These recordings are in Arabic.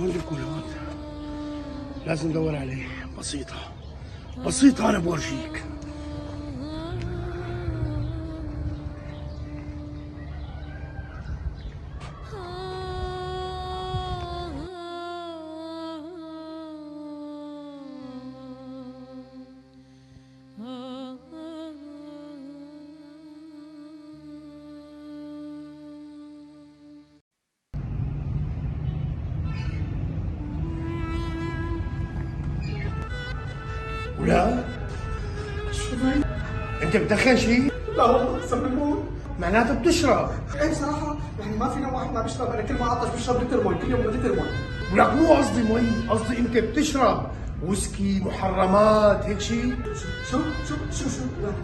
هون الكولات لازم ندور عليه. بسيطة بسيطة، أنا بورجيك. ولا انت بتدخن شيء؟ لا والله سمنون. معناته بتشرب. ايه صراحة يعني ما فينا واحد ما بيشرب، انا كل ما عطش بشرب لتر مي، كل يوم لتر مي. ولك مو قصدي مي، قصدي انت بتشرب ويسكي، محرمات، هيك شيء؟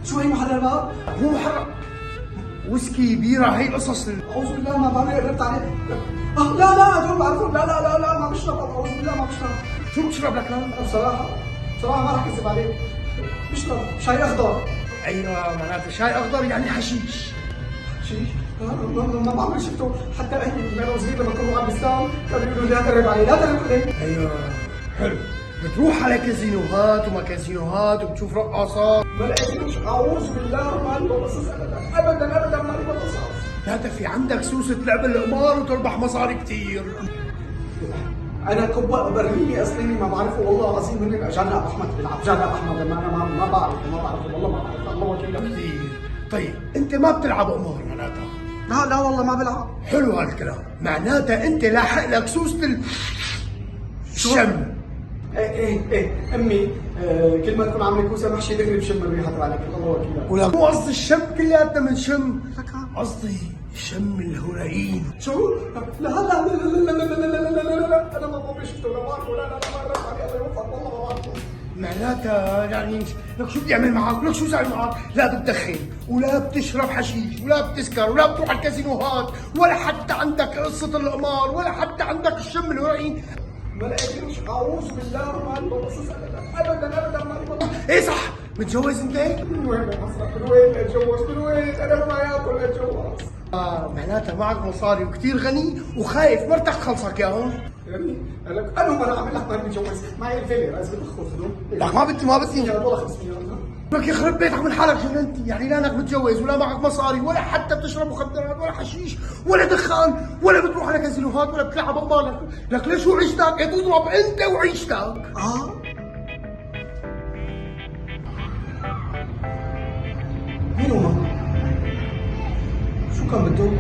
شو هي محرمات؟ مو محرم، ويسكي، بيرة، هي قصص اعوذ بالله ما بعرف قربت عليه. لا هدول بعرفهم. لا ما بشرب، اعوذ بالله ما بشرب. شو بتشرب لك؟ انا بصراحة ما رح كذب عليك، بشرب شاي اخضر. ايوه، معناته شاي اخضر يعني حشيش. شيء ما بعمل شفته، حتى اهلي وانا صغير لما كانوا عم بيستاهلوا كانوا بيقولوا لي لا تقرب علي لا تقرب علي. ايوه حلو. بتروح على كازينوهات وما كازينوهات وبتشوف رقاصات؟ ما لقيتوش، اعوذ بالله مالي ببصص ابدا مالي ببصص. لا في عندك سوسة لعب القمار وتربح مصاري كثير. انا كبا برليني اصليني ما بعرفه والله العظيم. هن جانا ابو احمد بيلعب، جانا ابو احمد انا ما بعرفه والله ما بعرفه، الله وكيلك. كثير. طيب انت ما بتلعب قمار معناتها؟ لا والله ما بلعب. حلو هالكلام، معناتها انت لاحق لك سوسة الشم. ايه امي كل ما تكون عامله كوسه محشي دغري بشم الريحه تبعك، الله وكيلك. ولا مو قصدي الشم كلياتنا من شم، قصدي شم الهرايين. شو؟ لا انا ما بعرف شفته، لا بعرفه، لا ما بعرف عليه، الله يوفقك والله ما بعرفه. معناتها يعني لك شو بيعمل معك؟ لك شو سوي معك؟ لا بتدخن ولا بتشرب حشيش ولا بتسكر ولا بتروح على الكازينوهات ولا حتى عندك قصة القمار ولا حتى عندك الشم الهرايين. ما لقيتوش، اعوذ بالله مالي ببصص ابدا مالي ببصص. ايه صح، متجوز انت؟ من وين بصرف؟ من وين اتجوز؟ من وين؟ انا ما ياكل اتجوز. معناتها معك مصاري وكثير غني وخايف مرتك خلصك ياهم. يعني انا ما عامل لك ماني متجوز، معي الفيلر لازم تاخذ. لك ما بدي يا والله 500. لك يخرب بيتك من حالك جننتي، يعني لا انك متجوز ولا معك مصاري ولا حتى بتشرب مخدرات ولا حشيش ولا دخان ولا بتروح على كازينوهات ولا بتلعب قمار. لك ليش شو عيشتك؟ ايه تضرب انت وعيشتك. مين هو؟ شو كان بده؟